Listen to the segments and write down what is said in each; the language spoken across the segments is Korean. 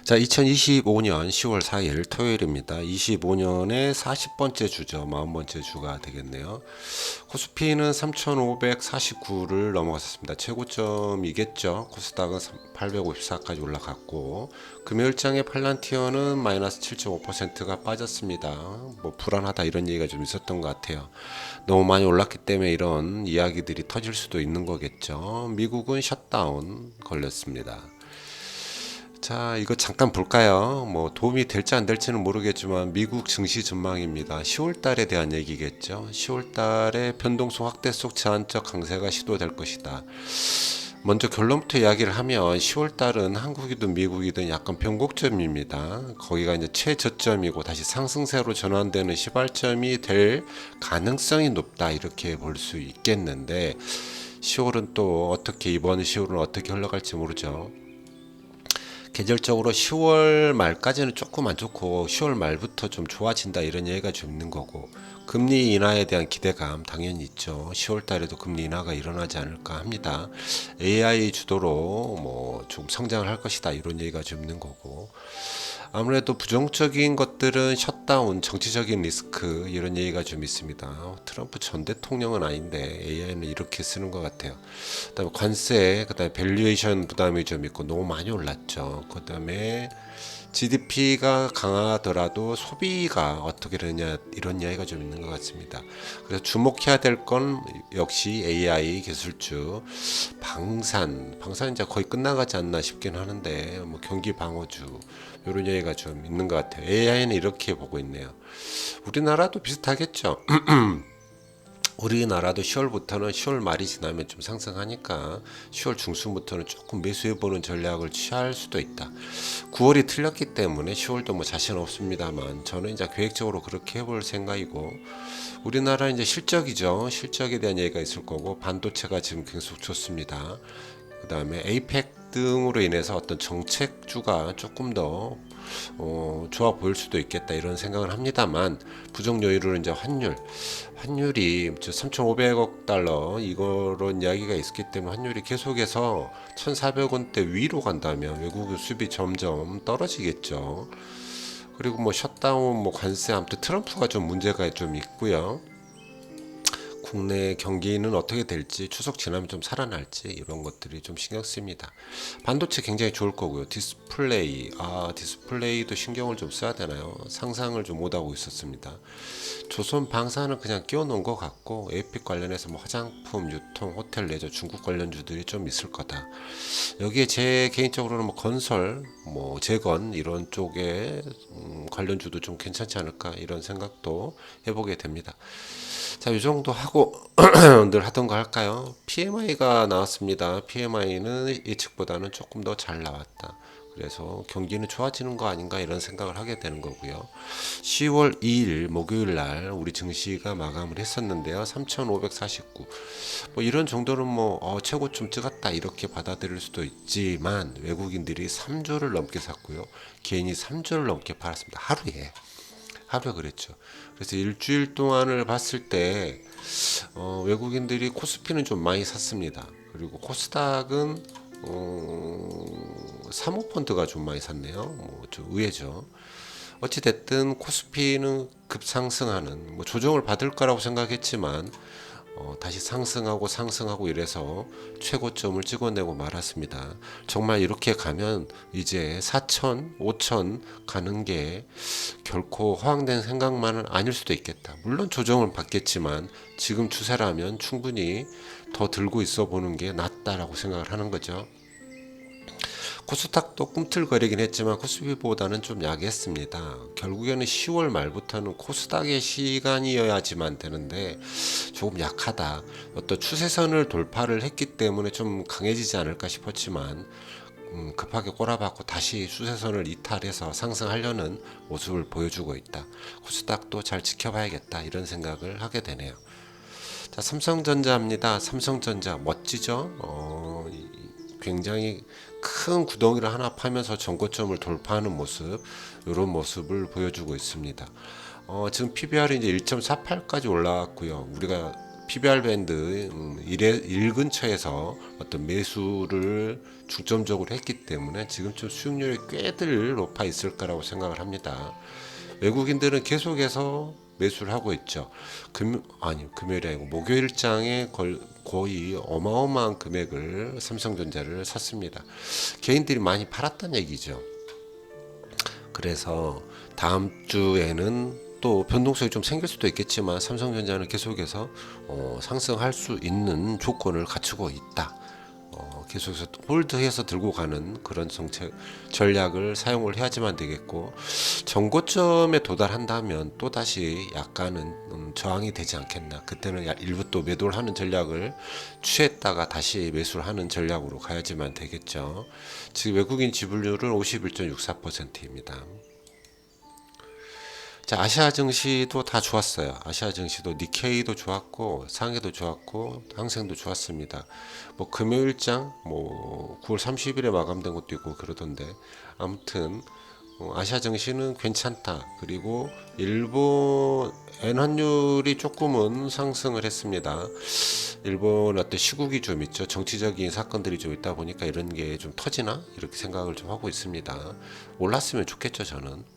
자, 2025년 10월 4일 토요일입니다. 25년의 40번째 주죠. 40번째 주가 되겠네요. 코스피는 3,549를 넘어갔습니다. 최고점이겠죠. 코스닥은 854까지 올라갔고, 금요일장의 팔란티어는 마이너스 7.5%가 빠졌습니다. 뭐 불안하다 이런 얘기가 좀 있었던 것 같아요. 너무 많이 올랐기 때문에 이런 이야기들이 터질 수도 있는 거겠죠. 미국은 셧다운 걸렸습니다. 자, 이거 잠깐 볼까요? 뭐 도움이 될지 안 될지는 모르겠지만 미국 증시 전망입니다. 10월 달에 대한 얘기겠죠. 10월 달에 변동성 확대 속 제한적 강세가 시도될 것이다. 먼저 결론부터 이야기를 하면 10월 달은 한국이든 미국이든 약간 변곡점입니다. 거기가 이제 최저점이고 다시 상승세로 전환되는 시발점이 될 가능성이 높다. 이렇게 볼 수 있겠는데 10월은 또 어떻게 이번 10월은 어떻게 흘러갈지 모르죠. 계절적으로 10월 말까지는 조금 안 좋고 10월 말부터 좀 좋아진다 이런 얘기가 좀 있는 거고 금리 인하에 대한 기대감 당연히 있죠. 10월 달에도 금리 인하가 일어나지 않을까 합니다. AI 주도로 뭐 좀 성장을 할 것이다 이런 얘기가 좀 있는 거고 아무래도 부정적인 것들은 셧다운, 정치적인 리스크 이런 얘기가 좀 있습니다. 트럼프 전 대통령은 아닌데 AI는 이렇게 쓰는 것 같아요. 그다음에 관세, 그다음에 밸류에이션 부담이 좀 있고 너무 많이 올랐죠. 그다음에 GDP가 강하더라도 소비가 어떻게 되느냐 이런 이야기가 좀 있는 것 같습니다. 그래서 주목해야 될 건 역시 AI 기술주, 방산 이제 거의 끝나가지 않나 싶긴 하는데 뭐 경기 방어주 이런 얘기가 좀 있는 것 같아요. AI는 이렇게 보고 있네요. 우리나라도 비슷하겠죠. 우리나라도 10월부터는 10월 말이 지나면 좀 상승하니까 10월 중순부터는 조금 매수해보는 전략을 취할 수도 있다. 9월이 틀렸기 때문에 10월도 뭐 자신 없습니다만 저는 이제 계획적으로 그렇게 해볼 생각이고 우리나라 이제 실적이죠. 실적에 대한 얘기가 있을 거고 반도체가 지금 계속 좋습니다. 그 다음에 에이펙 등으로 인해서 어떤 정책주가 조금 더 좋아 보일 수도 있겠다 이런 생각을 합니다만 부정 요인으로 이제 환율이 3,500억 달러 이거런 이야기가 있었기 때문에 환율이 계속해서 1,400원대 위로 간다면 외국의 수입이 점점 떨어지겠죠. 그리고 뭐 셧다운, 뭐 관세, 아무튼 트럼프가 좀 문제가 좀 있고요. 국내 경기는 어떻게 될지 추석 지나면 좀 살아날지 이런 것들이 좀 신경 쓰입니다. 반도체 굉장히 좋을 거고요. 디스플레이도 신경을 좀 써야 되나요? 상상을 좀 못하고 있었습니다. 조선 방사는 그냥 끼워놓은 것 같고 에이픽 관련해서 뭐 화장품, 유통, 호텔, 레저, 중국 관련주들이 좀 있을 거다. 여기에 제 개인적으로는 뭐 건설, 뭐 재건 이런 쪽에 관련주도 좀 괜찮지 않을까 이런 생각도 해보게 됩니다. 자, 이 정도 하고 늘 하던 거 할까요? PMI가 나왔습니다. PMI는 예측보다는 조금 더 잘 나왔다. 그래서 경기는 좋아지는 거 아닌가 이런 생각을 하게 되는 거고요. 10월 2일 목요일 날 우리 증시가 마감을 했었는데요. 3,549. 뭐 이런 정도는 뭐 최고점 찍었다 이렇게 받아들일 수도 있지만 외국인들이 3조를 넘게 샀고요. 개인이 3조를 넘게 팔았습니다. 하루에 그랬죠. 그래서 일주일 동안을 봤을 때 외국인들이 코스피는 좀 많이 샀습니다. 그리고 코스닥은 사모펀드가 좀 많이 샀네요. 뭐좀 의외죠. 어찌 됐든 코스피는 급상승하는 뭐 조정을 받을 거라고 생각했지만 다시 상승하고 이래서 최고점을 찍어내고 말았습니다. 정말 이렇게 가면 이제 4천, 5천 가는 게 결코 허황된 생각만은 아닐 수도 있겠다. 물론 조정을 받겠지만 지금 추세라면 충분히 더 들고 있어 보는 게 낫다라고 생각을 하는 거죠. 코스닥도 꿈틀거리긴 했지만 코스피보다는 좀 약했습니다. 결국에는 10월 말부터는 코스닥의 시간이어야지만 되는데 조금 약하다. 어떤 추세선을 돌파를 했기 때문에 좀 강해지지 않을까 싶었지만 급하게 꼬라박고 다시 추세선을 이탈해서 상승하려는 모습을 보여주고 있다. 코스닥도 잘 지켜봐야겠다 이런 생각을 하게 되네요. 자, 삼성전자입니다. 삼성전자 멋지죠? 굉장히 큰 구덩이를 하나 파면서 전고점을 돌파하는 모습, 이런 모습을 보여주고 있습니다. 지금 PBR이 이제 1.48까지 올라왔고요. 우리가 PBR 밴드 1 근처에서 어떤 매수를 중점적으로 했기 때문에 지금쯤 수익률이 꽤들 높아 있을 거라고 생각을 합니다. 외국인들은 계속해서 매수를 하고 있죠. 금요일이 아니고 목요일장에 거의 어마어마한 금액을 삼성전자를 샀습니다. 개인들이 많이 팔았다는 얘기죠. 그래서 다음 주에는 또 변동성이 좀 생길 수도 있겠지만 삼성전자는 계속해서 상승할 수 있는 조건을 갖추고 있다. 계속해서 홀드해서 들고 가는 그런 정책 전략을 사용을 해야지만 되겠고, 정고점에 도달한다면 또 다시 약간은 저항이 되지 않겠나. 그때는 일부 또 매도를 하는 전략을 취했다가 다시 매수를 하는 전략으로 가야지만 되겠죠. 지금 외국인 지분율은 51.64%입니다. 자, 아시아 증시도 다 좋았어요. 아시아 증시도 니케이도 좋았고 상해도 좋았고 항생도 좋았습니다. 뭐 금요일장 뭐 9월 30일에 마감된 것도 있고 그러던데, 아무튼 아시아 증시는 괜찮다. 그리고 일본 엔환율이 조금은 상승을 했습니다. 일본 어떤 시국이 좀 있죠. 정치적인 사건들이 좀 있다 보니까 이런 게 좀 터지나 이렇게 생각을 좀 하고 있습니다. 올랐으면 좋겠죠, 저는.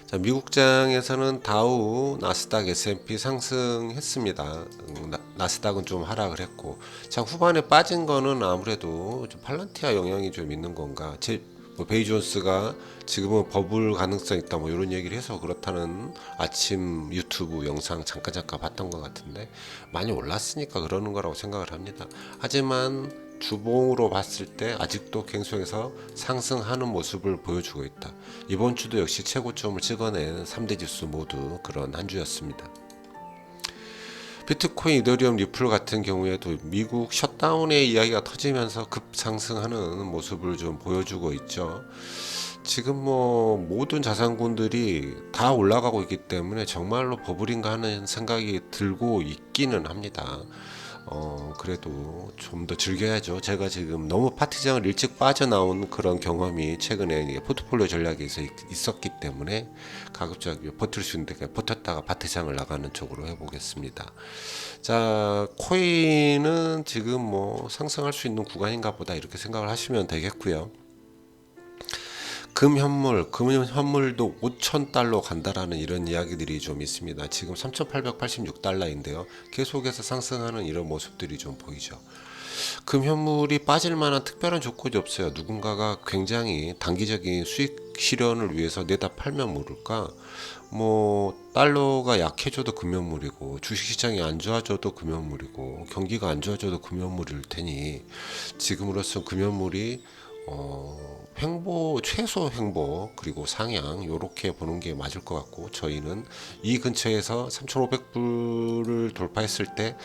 자, 미국장에서는 다우, 나스닥, S&P 상승했습니다. 나스닥은 좀 하락을 했고, 자, 후반에 빠진 거는 아무래도 좀 팔란티아 영향이 좀 있는 건가. 뭐 베이존스가 지금은 버블 가능성 있다 뭐 이런 얘기를 해서 그렇다는 아침 유튜브 영상 잠깐 봤던 것 같은데, 많이 올랐으니까 그러는 거라고 생각을 합니다. 하지만 주봉으로 봤을 때 아직도 갱소에서 상승하는 모습을 보여주고 있다. 이번 주도 역시 최고점을 찍어낸 3대 지수 모두 그런 한 주였습니다. 비트코인, 이더리움, 리플 같은 경우에도 미국 셧다운의 이야기가 터지면서 급상승하는 모습을 좀 보여주고 있죠. 지금 뭐 모든 자산군들이 다 올라가고 있기 때문에 정말로 버블인가 하는 생각이 들고 있기는 합니다. 그래도 좀 더 즐겨야죠. 제가 지금 너무 파티장을 일찍 빠져나온 그런 경험이 최근에 포트폴리오 전략에 있었기 때문에 가급적 버틸 수 있는데 버텼다가 파티장을 나가는 쪽으로 해보겠습니다. 자, 코인은 지금 뭐 상승할 수 있는 구간인가 보다 이렇게 생각을 하시면 되겠고요. 금현물도 5,000달러 간다라는 이런 이야기들이 좀 있습니다. 지금 3,886달러인데요. 계속해서 상승하는 이런 모습들이 좀 보이죠. 금현물이 빠질 만한 특별한 조건이 없어요. 누군가가 굉장히 단기적인 수익 실현을 위해서 내다 팔면 모를까? 뭐 달러가 약해져도 금연물이고, 주식시장이 안 좋아져도 금연물이고, 경기가 안 좋아져도 금연물일 테니 지금으로서 금연물이 최소 횡보 그리고 상향 요렇게 보는 게 맞을 것 같고, 저희는 이 근처에서 3,500불을 돌파했을 때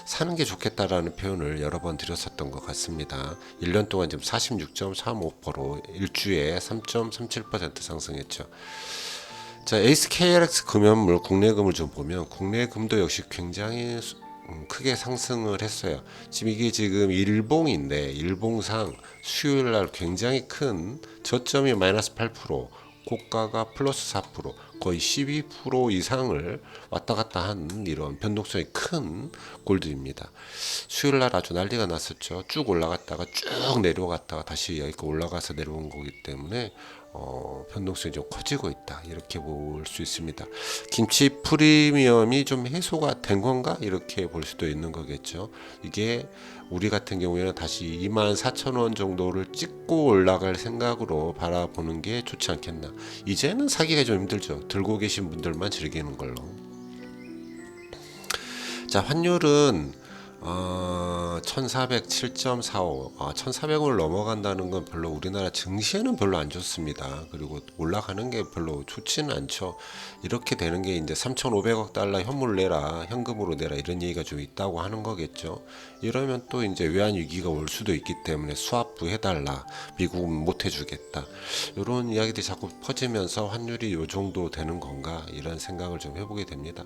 사는 게 좋겠다라는 표현을 여러 번 드렸었던 것 같습니다. 1년 동안 지금 46.35%, 일주에 3.37% 상승했죠. 자, SKLX 금연물 국내금을 좀 보면 국내금도 역시 굉장히 크게 상승을 했어요. 지금 이게 지금 일봉인데 일봉상 수요일날 굉장히 큰 저점이 마이너스 8%, 고가가 플러스 4%, 거의 12% 이상을 왔다 갔다 한 이런 변동성이 큰 골드입니다. 수요일날 아주 난리가 났었죠. 쭉 올라갔다가 쭉 내려갔다가 다시 여기 올라가서 내려온 거기 때문에 변동성이 좀 커지고 있다 이렇게 볼 수 있습니다. 김치 프리미엄이 좀 해소가 된 건가 이렇게 볼 수도 있는 거겠죠. 이게 우리 같은 경우에는 다시 24,000원 정도를 찍고 올라갈 생각으로 바라보는 게 좋지 않겠나. 이제는 사기가 좀 힘들죠. 들고 계신 분들만 즐기는 걸로. 자, 환율은 1407.45, 1400원을 넘어간다는 건 별로 우리나라 증시에는 별로 안 좋습니다. 그리고 올라가는 게 별로 좋지는 않죠. 이렇게 되는 게 이제 3,500억 달러 현물 내라, 현금으로 내라 이런 얘기가 좀 있다고 하는 거겠죠. 이러면 또 이제 외환 위기가 올 수도 있기 때문에 수합부 해달라, 미국은 못 해주겠다, 이런 이야기들이 자꾸 퍼지면서 환율이 요 정도 되는 건가 이런 생각을 좀 해보게 됩니다.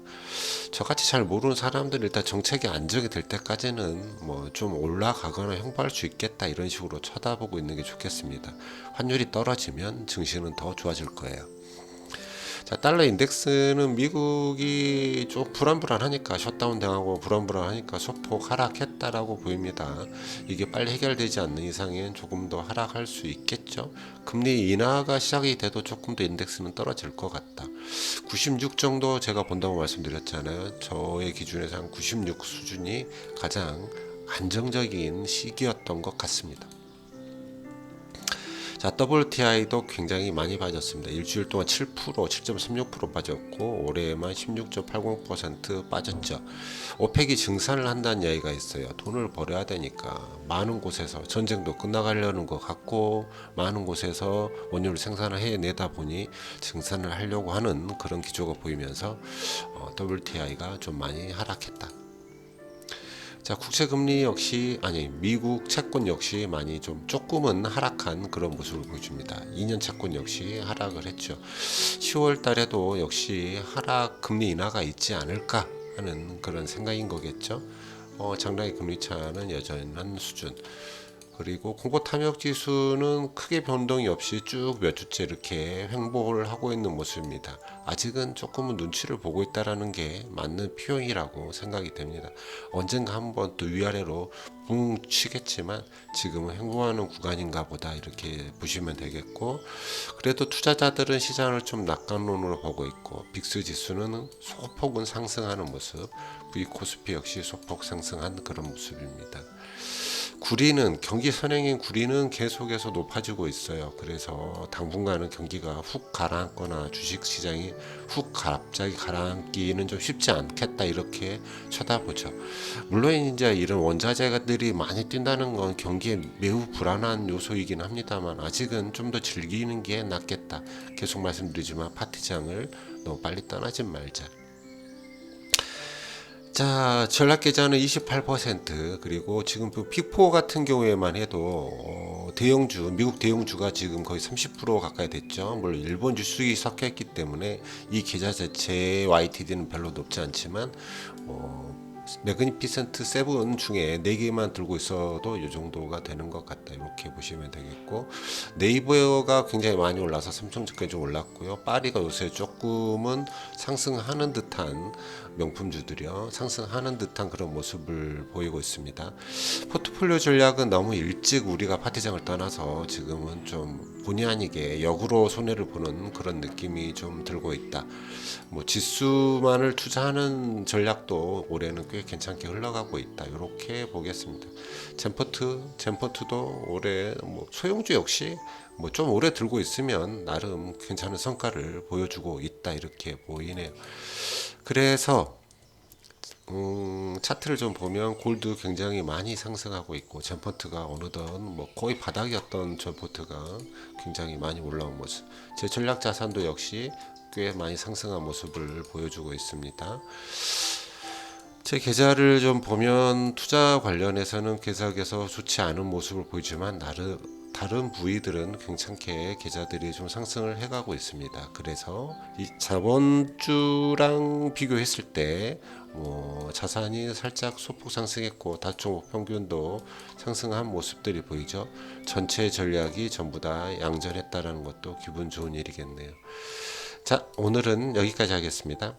저같이 잘 모르는 사람들은 일단 정책이 안정이 될 때까지는 뭐 좀 올라가거나 형보할 수 있겠다 이런 식으로 쳐다보고 있는 게 좋겠습니다. 환율이 떨어지면 증시는 더 좋아질 거예요. 자, 달러 인덱스는 미국이 좀 불안불안하니까 셧다운 당하고 불안불안하니까 소폭 하락했다라고 보입니다. 이게 빨리 해결되지 않는 이상엔 조금 더 하락할 수 있겠죠. 금리 인하가 시작이 돼도 조금 더 인덱스는 떨어질 것 같다. 96 정도 제가 본다고 말씀드렸잖아요. 저의 기준에서 한 96 수준이 가장 안정적인 시기였던 것 같습니다. 자, WTI도 굉장히 많이 빠졌습니다. 일주일 동안 7%, 7.36% 빠졌고 올해만 16.80% 빠졌죠. 오펙이 증산을 한다는 이야기가 있어요. 돈을 벌어야 되니까 많은 곳에서 전쟁도 끝나가려는 것 같고 많은 곳에서 원유를 생산을 해내다 보니 증산을 하려고 하는 그런 기조가 보이면서 WTI가 좀 많이 하락했다. 자, 국채 금리 역시 미국 채권 역시 많이 좀 조금은 하락한 그런 모습을 보여줍니다. 2년 채권 역시 하락을 했죠. 10월 달에도 역시 하락 금리 인하가 있지 않을까 하는 그런 생각인 거겠죠. 장단기 금리 차는 여전한 수준. 그리고 공고 탐욕 지수는 크게 변동이 없이 쭉 몇 주째 이렇게 횡보를 하고 있는 모습입니다. 아직은 조금은 눈치를 보고 있다라는 게 맞는 표현이라고 생각이 됩니다. 언젠가 한번 또 위아래로 붕 치겠지만 지금은 횡보하는 구간인가 보다 이렇게 보시면 되겠고, 그래도 투자자들은 시장을 좀 낙관론으로 보고 있고 빅스 지수는 소폭은 상승하는 모습, V 코스피 역시 소폭 상승한 그런 모습입니다. 구리는 경기 선행인 구리는 계속해서 높아지고 있어요. 그래서 당분간은 경기가 훅 가라앉거나 주식 시장이 훅 갑자기 가라앉기는 좀 쉽지 않겠다 이렇게 쳐다보죠. 물론 이제 이런 원자재들이 많이 뛴다는 건 경기에 매우 불안한 요소이긴 합니다만 아직은 좀 더 즐기는 게 낫겠다. 계속 말씀드리지만 파티장을 너무 빨리 떠나진 말자. 자, 전략 계좌는 28%, 그리고 지금 그 픽4 같은 경우에만 해도 대형주, 미국 대형주가 지금 거의 30% 가까이 됐죠. 물론 일본 주식이 섞였기 때문에 이 계좌 자체의 YTD는 별로 높지 않지만 매그니피센트 7 중에 4개만 들고 있어도 이 정도가 되는 것 같다. 이렇게 보시면 되겠고, 네이버가 굉장히 많이 올라서 삼성전자까지 좀 올랐고요. 파리가 요새 조금은 상승하는 듯한 명품주들이요, 상승하는 듯한 그런 모습을 보이고 있습니다. 포트폴리오 전략은 너무 일찍 우리가 파티장을 떠나서 지금은 좀 본의 아니게 역으로 손해를 보는 그런 느낌이 좀 들고 있다. 지수만을 투자하는 전략도 올해는 꽤 괜찮게 흘러가고 있다. 이렇게 보겠습니다. 젠포트도 올해 소형주 역시 좀 오래 들고 있으면 나름 괜찮은 성과를 보여주고 있다. 이렇게 보이네요. 그래서 차트를 좀 보면 골드 굉장히 많이 상승하고 있고 젠포트가 어느덧 거의 바닥이었던 젠포트가 굉장히 많이 올라온 모습, 제 전략 자산도 역시 꽤 많이 상승한 모습을 보여주고 있습니다. 제 계좌를 좀 보면 투자 관련해서는 계속해서 좋지 않은 모습을 보이지만 다른 부위들은 괜찮게 계좌들이 좀 상승을 해가고 있습니다. 그래서 이 저번주랑 비교했을 때 자산이 살짝 소폭 상승했고 다중 평균도 상승한 모습들이 보이죠. 전체 전략이 전부 다 양전했다라는 것도 기분 좋은 일이겠네요. 자, 오늘은 여기까지 하겠습니다.